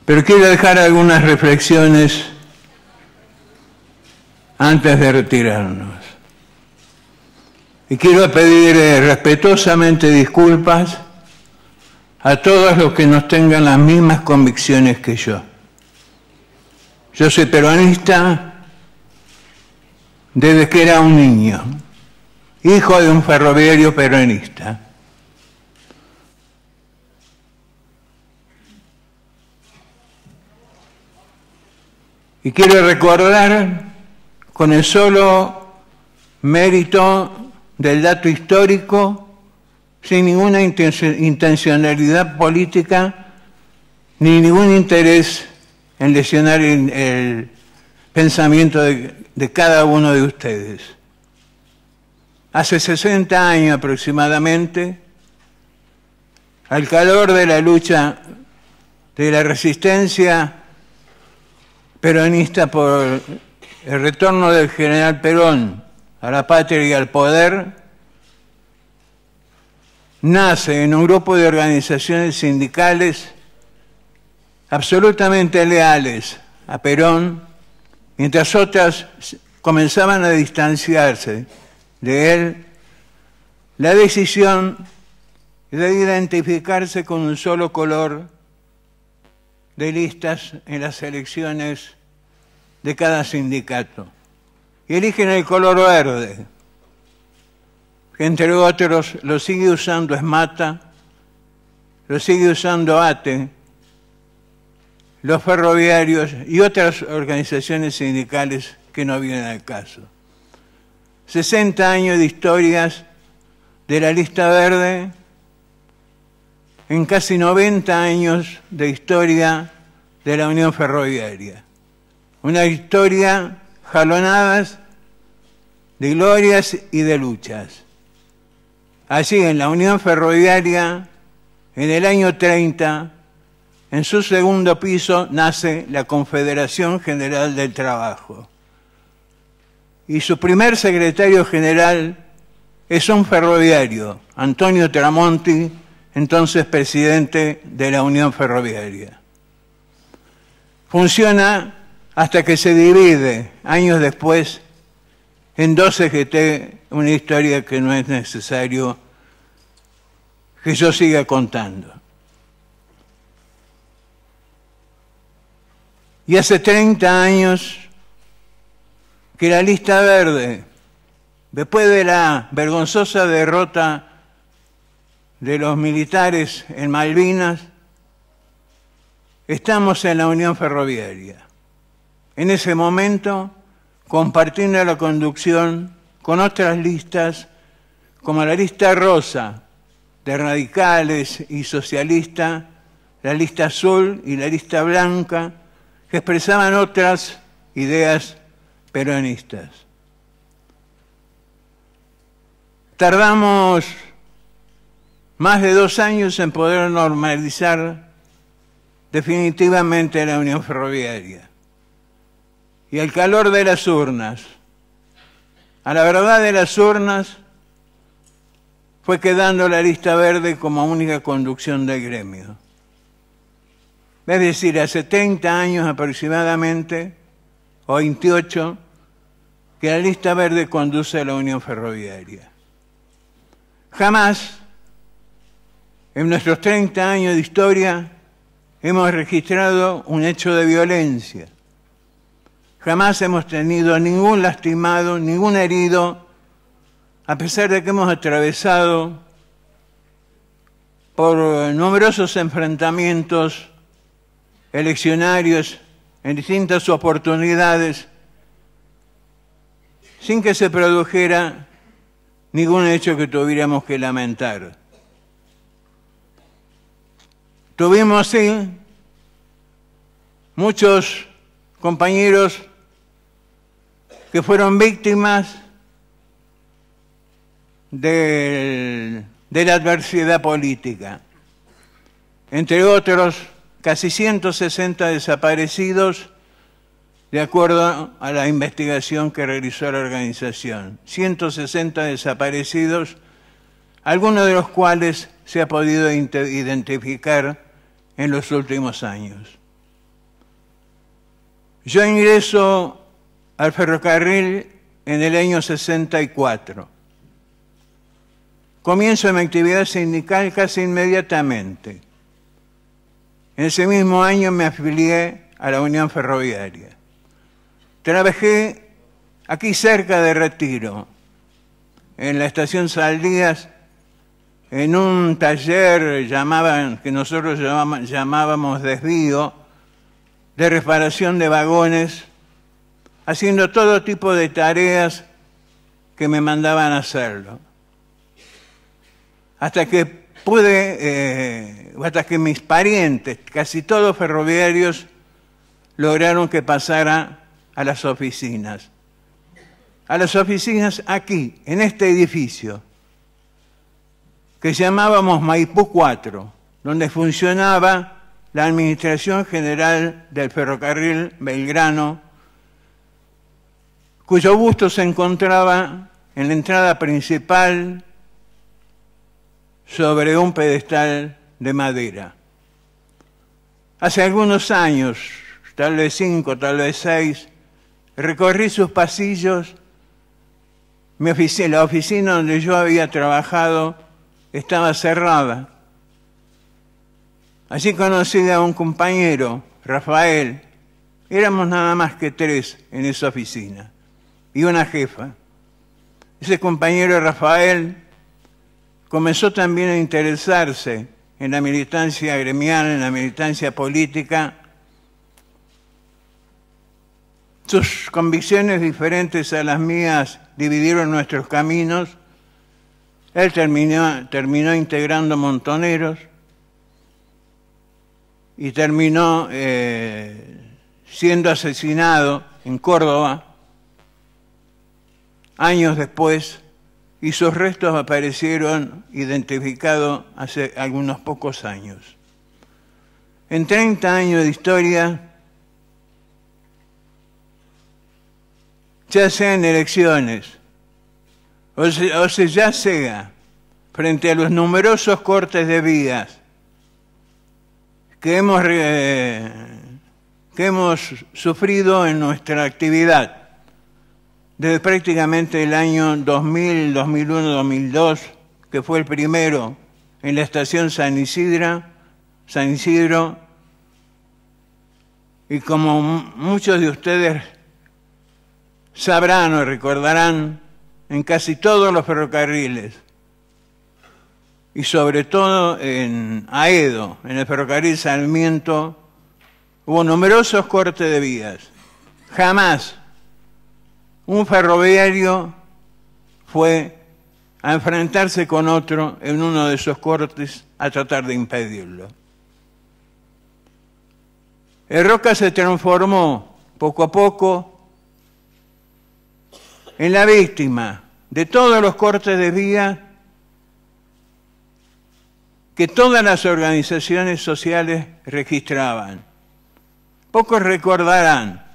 Pero quiero dejar algunas reflexiones antes de retirarnos. Y quiero pedir respetuosamente disculpas a todos los que no tengan las mismas convicciones que yo. Yo soy peronista desde que era un niño, hijo de un ferroviario peronista. Y quiero recordar, con el solo mérito del dato histórico, sin ninguna intencionalidad política, ni ningún interés en lesionar el pensamiento de cada uno de ustedes. Hace 60 años aproximadamente, al calor de la lucha de la resistencia peronista por el retorno del general Perón a la patria y al poder, nace en un grupo de organizaciones sindicales absolutamente leales a Perón, mientras otras comenzaban a distanciarse de él, la decisión de identificarse con un solo color de listas en las elecciones de cada sindicato. Y eligen el color verde, que entre otros lo sigue usando ESMATA, lo sigue usando ATE, los ferroviarios y otras organizaciones sindicales que no vienen al caso. 60 años de historias de la lista verde en casi 90 años de historia de la Unión Ferroviaria. Una historia jalonada de glorias y de luchas. Allí en la Unión Ferroviaria, en el año 30, en su segundo piso nace la Confederación General del Trabajo. Y su primer secretario general es un ferroviario, Antonio Tramonti, entonces presidente de la Unión Ferroviaria. Funciona hasta que se divide, años después, en dos CGT, una historia que no es necesario que yo siga contando. Y hace 30 años que la lista verde, después de la vergonzosa derrota de los militares en Malvinas, estamos en la Unión Ferroviaria. En ese momento, compartiendo la conducción con otras listas, como la lista rosa de radicales y socialistas, la lista azul y la lista blanca, que expresaban otras ideas peronistas. Tardamos más de 2 años en poder normalizar definitivamente la Unión Ferroviaria. Y al calor de las urnas, a la verdad de las urnas, fue quedando la lista verde como única conducción del gremio. Es decir, hace 30 años aproximadamente, o 28, que la lista verde conduce a la Unión Ferroviaria. Jamás, en nuestros 30 años de historia, hemos registrado un hecho de violencia. Jamás hemos tenido ningún lastimado, ningún herido, a pesar de que hemos atravesado por numerosos enfrentamientos eleccionarios en distintas oportunidades, sin que se produjera ningún hecho que tuviéramos que lamentar. Tuvimos, sí, muchos compañeros que fueron víctimas de la adversidad política. Entre otros, casi 160 desaparecidos, de acuerdo a la investigación que realizó la organización. 160 desaparecidos, algunos de los cuales se ha podido identificar en los últimos años. Yo ingreso al ferrocarril en el año 64. Comienzo mi actividad sindical casi inmediatamente. En ese mismo año me afilié a la Unión Ferroviaria. Trabajé aquí cerca de Retiro, en la estación Saldías, en un taller que nosotros llamábamos desvío, de reparación de vagones, haciendo todo tipo de tareas que me mandaban a hacerlo. Hasta que hasta que mis parientes, casi todos ferroviarios, lograron que pasara a las oficinas. A las oficinas aquí, en este edificio, que llamábamos Maipú 4, donde funcionaba la Administración General del Ferrocarril Belgrano, cuyo busto se encontraba en la entrada principal sobre un pedestal de madera. Hace algunos años, tal vez 5, tal vez 6, recorrí sus pasillos. La oficina donde yo había trabajado estaba cerrada. Allí conocí a un compañero, Rafael. Éramos nada más que 3 en esa oficina y una jefa. Ese compañero Rafael comenzó también a interesarse en la militancia gremial, en la militancia política. Sus convicciones diferentes a las mías dividieron nuestros caminos. Él terminó integrando Montoneros y terminó siendo asesinado en Córdoba años después, y sus restos aparecieron identificados hace algunos pocos años. En 30 años de historia, ya sea en elecciones, ya sea frente a los numerosos cortes de vías que hemos sufrido en nuestra actividad desde prácticamente el año 2000, 2001, 2002, que fue el primero en la estación San Isidro, y como muchos de ustedes sabrán o recordarán, en casi todos los ferrocarriles, y sobre todo en Aedo, en el ferrocarril Sarmiento, hubo numerosos cortes de vías. Jamás un ferroviario fue a enfrentarse con otro en uno de esos cortes a tratar de impedirlo. El Roca se transformó poco a poco en la víctima de todos los cortes de vía que todas las organizaciones sociales registraban. Pocos recordarán,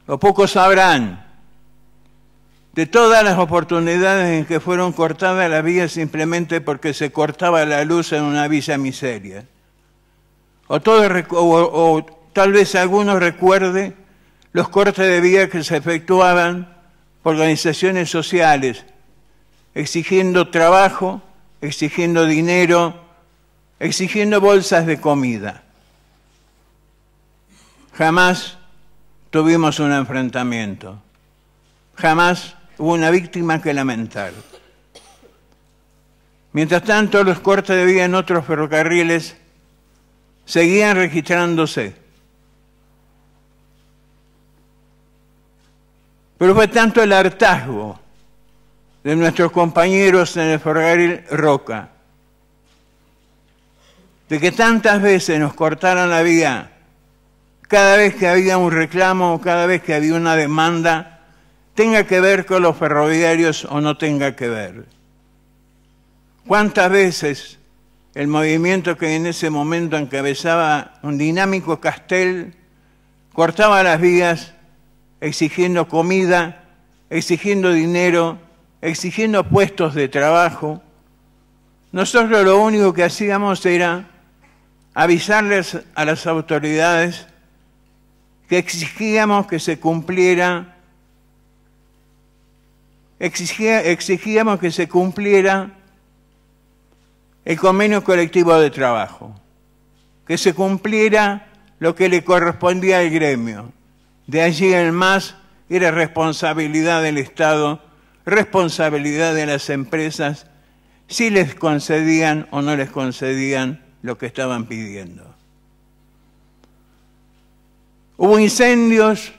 o pocos sabrán, de todas las oportunidades en que fueron cortadas las vías simplemente porque se cortaba la luz en una villa miseria. O tal vez algunos recuerde los cortes de vía que se efectuaban por organizaciones sociales, exigiendo trabajo, exigiendo dinero, exigiendo bolsas de comida. Jamás tuvimos un enfrentamiento. Jamás hubo una víctima que lamentar. Mientras tanto, los cortes de vía en otros ferrocarriles seguían registrándose. Pero fue tanto el hartazgo de nuestros compañeros en el ferrocarril Roca, de que tantas veces nos cortaran la vía, cada vez que había un reclamo o cada vez que había una demanda, tenga que ver con los ferroviarios o no tenga que ver. ¿Cuántas veces el movimiento que en ese momento encabezaba un dinámico Castel cortaba las vías exigiendo comida, exigiendo dinero, exigiendo puestos de trabajo? Nosotros lo único que hacíamos era avisarles a las autoridades que exigíamos que se cumpliera, exigíamos que se cumpliera el convenio colectivo de trabajo, que se cumpliera lo que le correspondía al gremio. De allí en más era responsabilidad del Estado, responsabilidad de las empresas, si les concedían o no les concedían lo que estaban pidiendo. Hubo incendios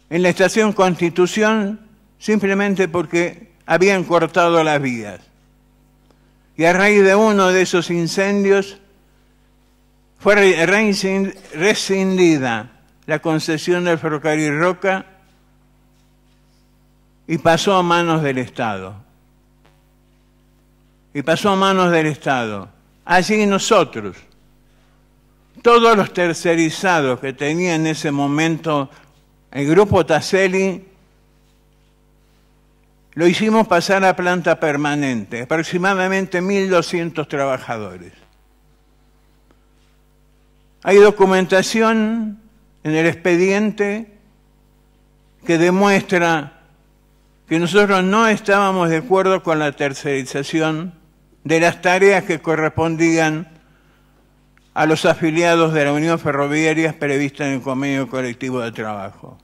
en la estación Constitución simplemente porque habían cortado las vías. Y a raíz de uno de esos incendios fue rescindida la concesión del ferrocarril Roca y pasó a manos del Estado. Y pasó a manos del Estado. Allí nosotros, todos los tercerizados que tenía en ese momento el Grupo Taselli, lo hicimos pasar a planta permanente, aproximadamente 1.200 trabajadores. Hay documentación en el expediente que demuestra que nosotros no estábamos de acuerdo con la tercerización de las tareas que correspondían a los afiliados de la Unión Ferroviaria prevista en el convenio colectivo de trabajo.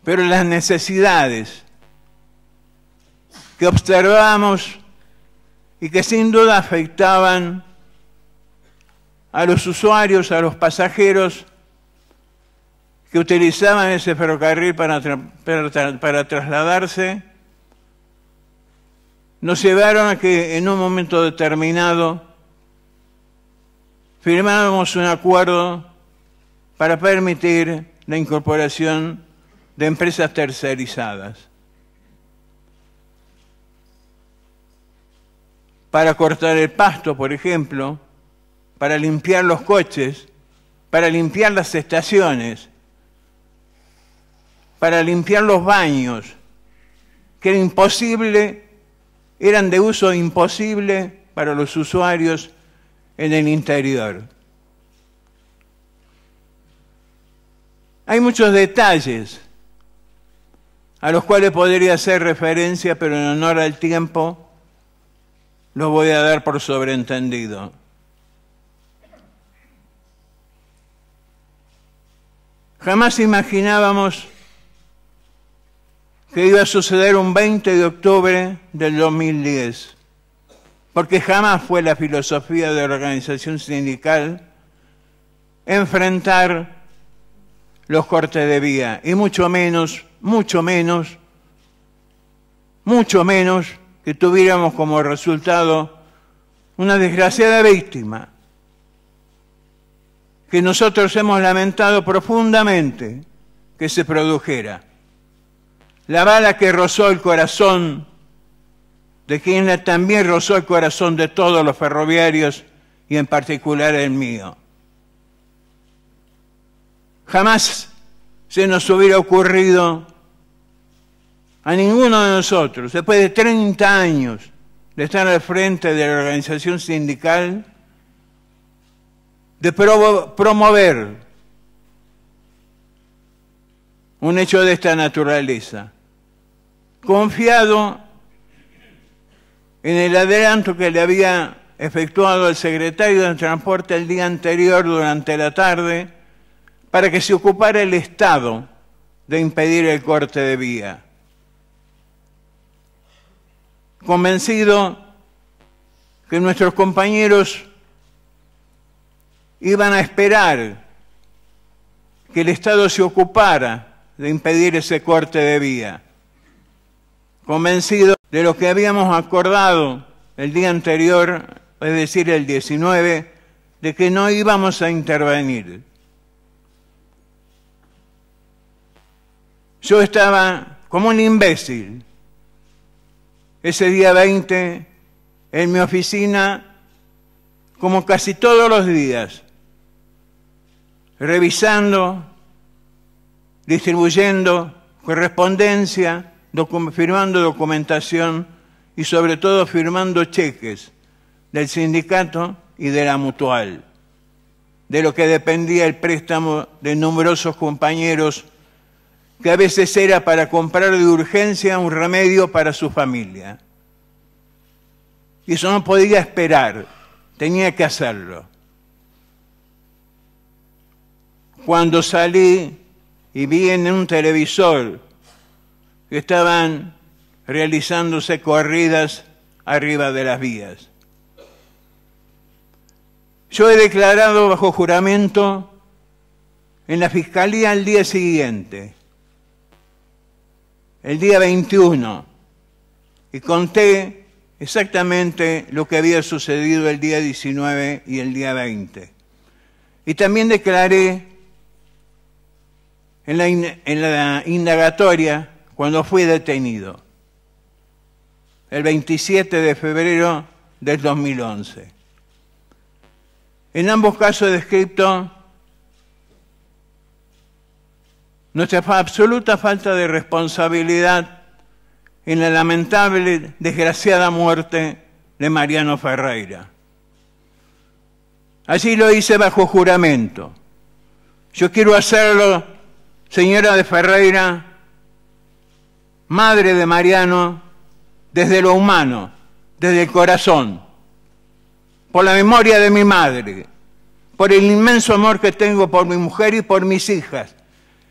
Pero las necesidades que observamos y que sin duda afectaban a los usuarios, a los pasajeros que utilizaban ese ferrocarril para trasladarse, nos llevaron a que en un momento determinado firmáramos un acuerdo para permitir la incorporación de empresas tercerizadas, para cortar el pasto, por ejemplo, para limpiar los coches, para limpiar las estaciones, para limpiar los baños, que era imposible, eran de uso imposible para los usuarios en el interior. Hay muchos detalles a los cuales podría hacer referencia, pero en honor al tiempo los voy a dar por sobreentendido. Jamás imaginábamos que iba a suceder un 20 de octubre del 2010, porque jamás fue la filosofía de la organización sindical enfrentar los cortes de vía, y mucho menos que tuviéramos como resultado una desgraciada víctima, que nosotros hemos lamentado profundamente que se produjera. La bala que rozó el corazón de quien también rozó el corazón de todos los ferroviarios y en particular el mío. Jamás se nos hubiera ocurrido a ninguno de nosotros, después de 30 años de estar al frente de la organización sindical, de promover un hecho de esta naturaleza, confiado en el adelanto que le había efectuado el secretario de Transporte el día anterior durante la tarde para que se ocupara el Estado de impedir el corte de vía. Convencido que nuestros compañeros iban a esperar que el Estado se ocupara de impedir ese corte de vía. Convencido de lo que habíamos acordado el día anterior, es decir, el 19, de que no íbamos a intervenir. Yo estaba como un imbécil ese día 20 en mi oficina, como casi todos los días, revisando, distribuyendo correspondencia, firmando documentación y sobre todo firmando cheques del sindicato y de la mutual. de lo que dependía el préstamo de numerosos compañeros, que a veces era para comprar de urgencia un remedio para su familia. Y eso no podía esperar, tenía que hacerlo. Cuando salí y vi en un televisor que estaban realizándose corridas arriba de las vías. Yo he declarado bajo juramento en la Fiscalía al día siguiente, el día 21, y conté exactamente lo que había sucedido el día 19 y el día 20. Y también declaré en la indagatoria cuando fui detenido, el 27 de febrero del 2011. En ambos casos he descrito nuestra absoluta falta de responsabilidad en la lamentable, desgraciada muerte de Mariano Ferreira. Así lo hice bajo juramento. Yo quiero hacerlo, señora de Ferreira, madre de Mariano, desde lo humano, desde el corazón, por la memoria de mi madre, por el inmenso amor que tengo por mi mujer y por mis hijas.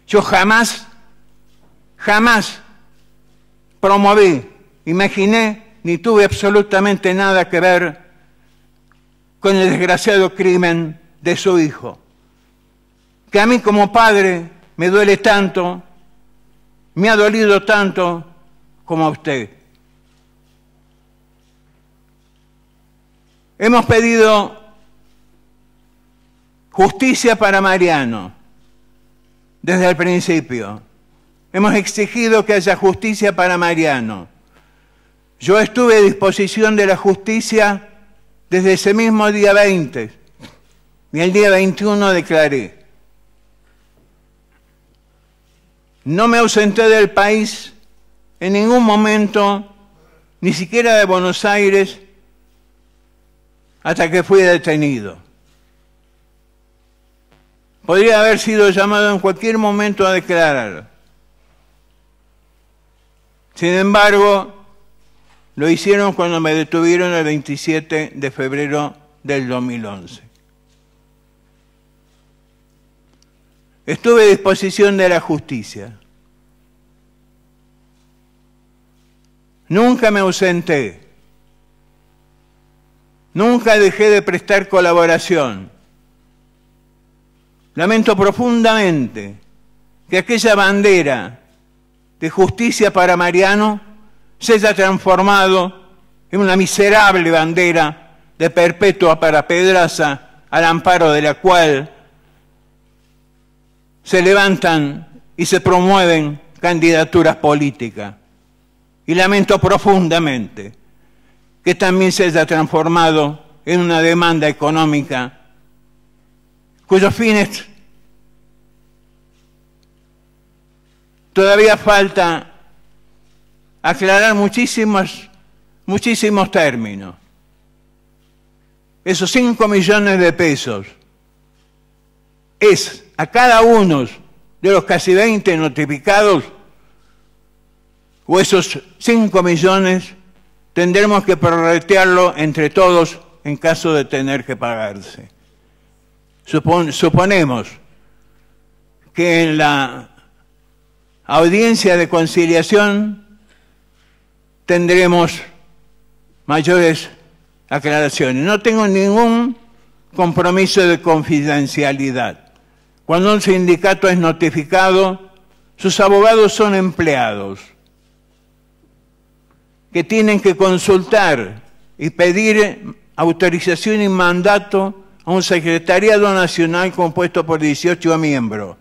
Yo jamás promoví, imaginé, ni tuve absolutamente nada que ver con el desgraciado crimen de su hijo, que a mí como padre me duele tanto, me ha dolido tanto como a usted. Hemos pedido justicia para Mariano desde el principio. Hemos exigido que haya justicia para Mariano. Yo estuve a disposición de la justicia desde ese mismo día 20 y el día 21 declaré. No me ausenté del país en ningún momento, ni siquiera de Buenos Aires, hasta que fui detenido. Podría haber sido llamado en cualquier momento a declarar. Sin embargo, lo hicieron cuando me detuvieron el 27 de febrero del 2011. Estuve a disposición de la justicia. Nunca me ausenté. Nunca dejé de prestar colaboración. Lamento profundamente que aquella bandera de justicia para Mariano se haya transformado en una miserable bandera de perpetua para Pedraza, al amparo de la cual se levantan y se promueven candidaturas políticas. Y lamento profundamente que también se haya transformado en una demanda económica cuyos fines todavía falta aclarar muchísimos términos. Esos 5 millones de pesos es a cada uno de los casi 20 notificados, o esos 5 millones tendremos que prorratearlo entre todos en caso de tener que pagarse. Suponemos que en la audiencia de conciliación tendremos mayores aclaraciones. No tengo ningún compromiso de confidencialidad. Cuando un sindicato es notificado, sus abogados son empleados que tienen que consultar y pedir autorización y mandato a un secretariado nacional compuesto por 18 miembros,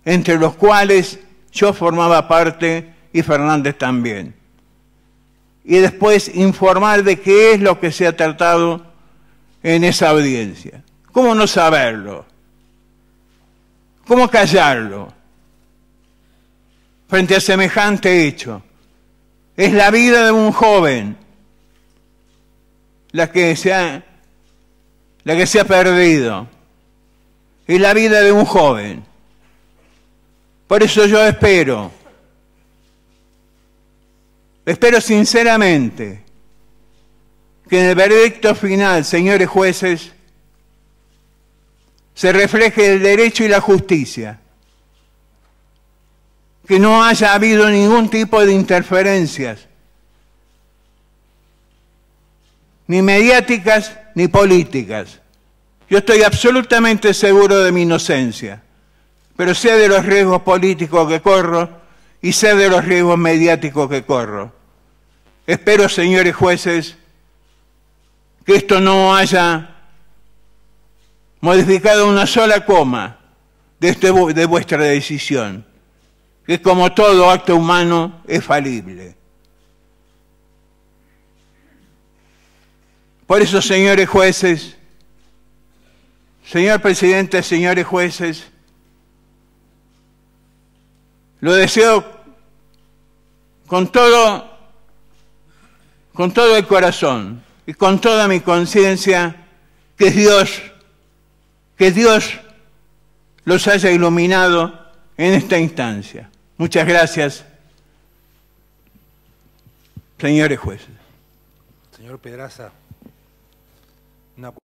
entre los cuales yo formaba parte y Fernández también. Y después informar de qué es lo que se ha tratado en esa audiencia. ¿Cómo no saberlo? ¿Cómo callarlo frente a semejante hecho? Es la vida de un joven la que se ha perdido. y la vida de un joven. Por eso yo espero sinceramente que en el veredicto final, señores jueces, se refleje el derecho y la justicia, que no haya habido ningún tipo de interferencias, ni mediáticas ni políticas. Yo estoy absolutamente seguro de mi inocencia, pero sé de los riesgos políticos que corro y sé de los riesgos mediáticos que corro. Espero, señores jueces, que esto no haya modificado una sola coma de vuestra decisión, que como todo acto humano es falible. Por eso, señores jueces, señor presidente, señores jueces, lo deseo con todo el corazón y con toda mi conciencia, que Dios los haya iluminado en esta instancia. Muchas gracias, señores jueces. Señor Pedraza, una